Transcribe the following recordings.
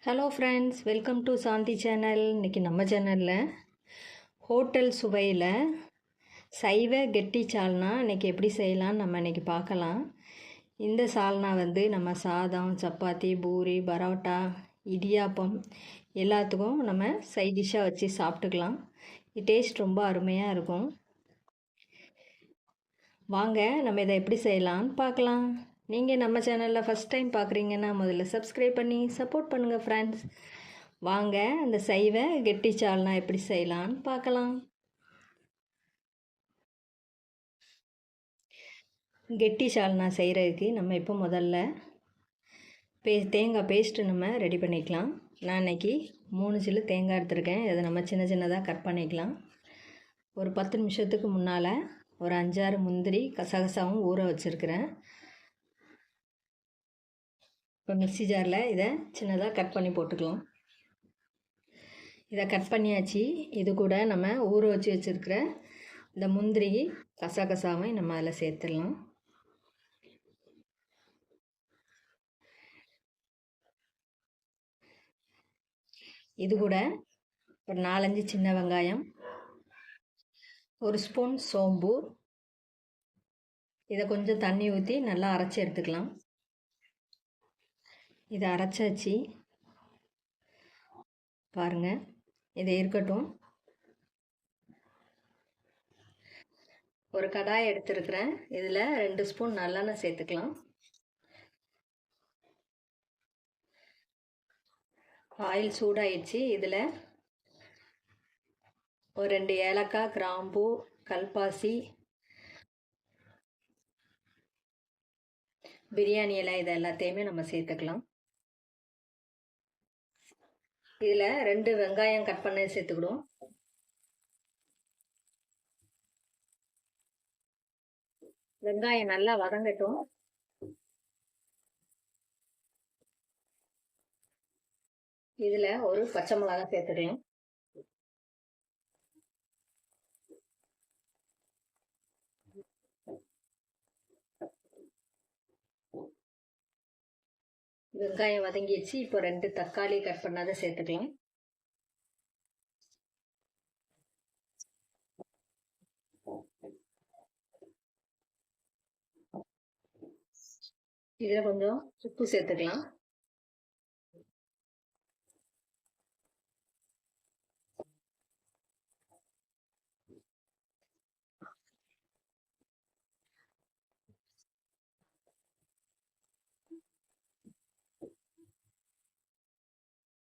Hello friends, welcome to Shanthi channel. இன்றைக்கி நம்ம சேனலில் ஹோட்டல் சுவையில் சைவ கெட்டி சால்னா இன்றைக்கி எப்படி செய்யலான்னு நம்ம இன்றைக்கி பார்க்கலாம். இந்த சால்னா நம்ம சாதம், சப்பாத்தி, பூரி, பரோட்டா, இடியாப்பம் எல்லாத்துக்கும் நம்ம சைட் டிஷ்ஷாக வச்சு சாப்பிட்டுக்கலாம். டேஸ்ட் ரொம்ப அருமையாக இருக்கும். வாங்க நம்ம இதை எப்படி செய்யலான்னு பார்க்கலாம். நீங்கள் நம்ம சேனலில் ஃபஸ்ட் டைம் பார்க்குறீங்கன்னா முதல்ல சப்ஸ்கிரைப் பண்ணி சப்போர்ட் பண்ணுங்கள் ஃப்ரெண்ட்ஸ். வாங்க அந்த சைவ கெட்டி சால்னா எப்படி செய்யலான்னு பார்க்கலாம். கெட்டி சால்னா செய்கிறதுக்கு நம்ம இப்போ முதல்ல தேங்காய் பேஸ்ட்டு நம்ம ரெடி பண்ணிக்கலாம். நான் இன்றைக்கி 3 சில்லு தேங்காய் எடுத்துருக்கேன். இதை நம்ம சின்ன சின்னதாக கட் பண்ணிக்கலாம். ஒரு 10 நிமிஷத்துக்கு முன்னால் ஒரு 5-6 முந்திரி கசகசாவும் ஊற வச்சுருக்கிறேன். இப்போ மிக்ஸி ஜாரில் இதை சின்னதாக கட் பண்ணி போட்டுக்கலாம். இதை கட் பண்ணியாச்சு. இது கூட நம்ம ஊற வச்சு வச்சுருக்கிற இந்த முந்திரி கசகசாவை நம்ம அதில் சேர்த்துடலாம். இது கூட ஒரு 4-5 சின்ன வெங்காயம், ஒரு ஸ்பூன் சோம்பு, இதை கொஞ்சம் தண்ணி ஊற்றி நல்லா அரைச்சி எடுத்துக்கலாம். இதை அரைச்சாச்சு பாருங்கள். இதை இருக்கட்டும். ஒரு கடாய் எடுத்துருக்கிறேன். இதில் 2 ஸ்பூன் நல்லெண்ணெய் சேர்த்துக்கலாம். ஆயில் சூடாயிடுச்சு. இதில் ஒரு 2 ஏலக்காய், கிராம்பு, கல்பாசி, பிரியாணி இலை இதை எல்லாத்தையுமே நம்ம சேர்த்துக்கலாம். இதில் 2 வெங்காயம் கட் பண்ணி சேர்த்துக்கிடுவோம். வெங்காயம் நல்லா வதங்கட்டும். இதில் ஒரு பச்சை மிளகாய் சேர்த்துக்கலாம். வெங்காயம் வதங்கிடுச்சு. இப்போ 2 தக்காளி கட் பண்ணாத சேர்த்துக்கலாம். இதில் கொஞ்சம் உப்பு சேர்த்துக்கலாம்.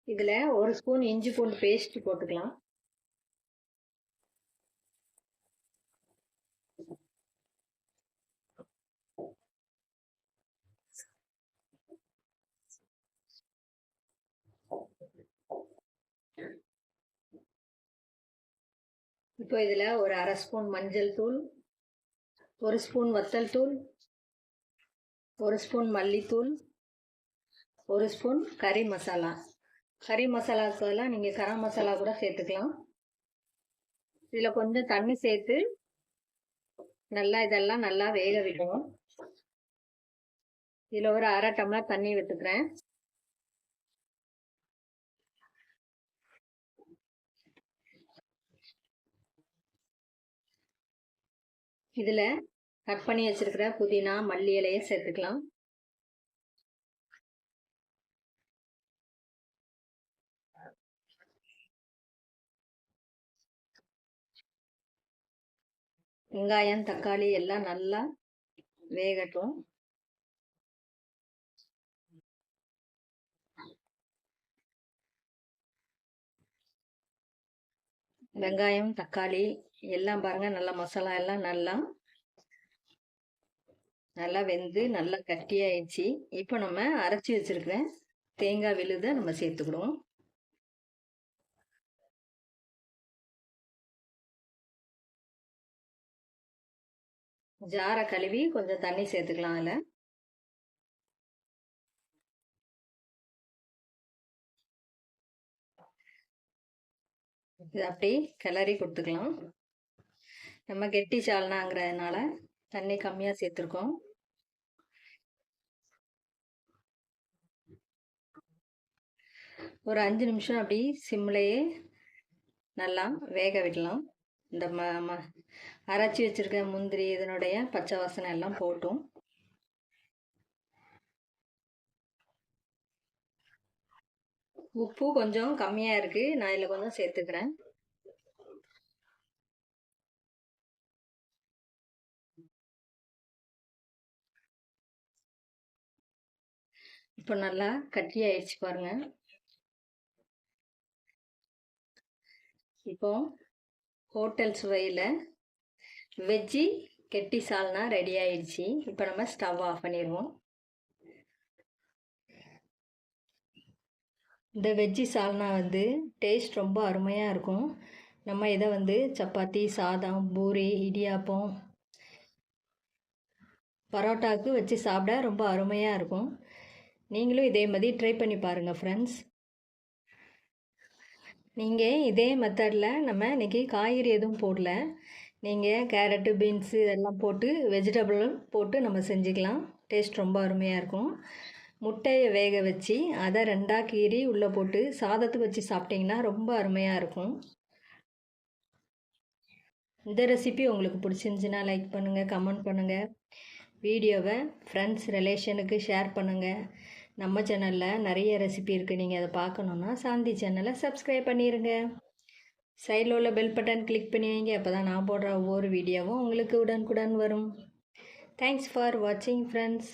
இதில் ஒரு ஸ்பூன் இஞ்சி பூண்டு பேஸ்ட் போட்டுக்கலாம். இப்போ இதில் ஒரு 1/2 ஸ்பூன் மஞ்சள் தூள், 1 ஸ்பூன் வத்தல் தூள், 1 ஸ்பூன் மல்லித்தூள், 1 ஸ்பூன் கறி மசாலா. கறி மசாலாவுக்கு பதிலாக நீங்கள் கரம் மசாலா கூட சேர்த்துக்கலாம். இதில் கொஞ்சம் தண்ணி சேர்த்து இதெல்லாம் நல்லா வேக விடுவோம். இதில் ஒரு 1/2 டம்ளர் தண்ணி விட்டுக்கிறேன். இதில் கட் பண்ணி வச்சிருக்கிற புதினா, மல்லி இலையை சேர்த்துக்கலாம். வெங்காயம், தக்காளி எல்லாம் நல்லா வேகட்டும். வெங்காயம், தக்காளி எல்லாம் பாருங்கள் நல்லா மசாலா எல்லாம் நல்லா வெந்து நல்லா கட்டியாயிடுச்சு. இப்போ நம்ம அரைச்சி வச்சிருக்கிற தேங்காய் விழுதை நம்ம சேர்த்துக்கிடுவோம். ஜாரை கழுவி கொஞ்சம் தண்ணி சேர்த்துக்கலாம். அதில் இது அப்படி கிளறி கொடுத்துக்கலாம். நம்ம கெட்டி சால்னாங்கிறதுனால தண்ணி கம்மியாக சேர்த்துருக்கோம். ஒரு 5 நிமிஷம் அப்படி சிம்லேயே நல்லா வேக விடலாம். இந்த அரைச்சி வச்சுருக்க முந்திரி இதனுடைய பச்சை வாசனை எல்லாம் போட்டும். உப்பு கொஞ்சம் கம்மியாக இருக்குது, நான் இதில் கொஞ்சம் சேர்த்துக்கிறேன். இப்போ நல்லா கட்டி ஆயிடுச்சு பாருங்க. இப்போ ஹோட்டல் சுவையில் வெஜ்ஜி கெட்டி சால்னா ரெடி ஆயிடுச்சு. இப்போ நம்ம ஸ்டவ் ஆஃப் பண்ணிடுவோம். இந்த வெஜ்ஜி சால்னா டேஸ்ட் ரொம்ப அருமையாக இருக்கும். நம்ம இதை சப்பாத்தி, சாதம், பூரி, இடியாப்பம், பரோட்டாவுக்கு வச்சு சாப்பிட ரொம்ப அருமையாக இருக்கும். நீங்களும் இதே மாதிரி ட்ரை பண்ணி பாருங்கள் ஃப்ரெண்ட்ஸ். நீங்கள் இதே மெத்தடில் நம்ம இன்றைக்கி காய்கறி எதுவும் போடல, நீங்கள் கேரட்டு, பீன்ஸு இதெல்லாம் போட்டு வெஜிடபிள் போட்டு நம்ம செஞ்சுக்கலாம். டேஸ்ட் ரொம்ப அருமையாக இருக்கும். முட்டையை வேக வச்சு அதை 2ஆக கீறி உள்ளே போட்டு சாதத்துக்கு வச்சு சாப்பிட்டிங்கன்னா ரொம்ப அருமையாக இருக்கும். இந்த ரெசிபி உங்களுக்கு பிடிச்சிருந்துச்சின்னா லைக் பண்ணுங்கள், கமெண்ட் பண்ணுங்கள். வீடியோவை ஃப்ரெண்ட்ஸ், ரிலேஷனுக்கு ஷேர் பண்ணுங்கள். நம்ம சேனலில் நிறைய ரெசிபி இருக்குது, நீங்கள் அதை பார்க்கணுன்னா சாந்தி சேனலை சப்ஸ்கிரைப் பண்ணிடுங்க. சைடில் உள்ள பெல் பட்டன் கிளிக் பண்ணி வைங்க, அப்போ தான் நான் போடுற ஒவ்வொரு வீடியோவும் உங்களுக்கு உடனுக்குடன் வரும். தேங்க்ஸ் ஃபார் வாட்சிங் ஃப்ரெண்ட்ஸ்.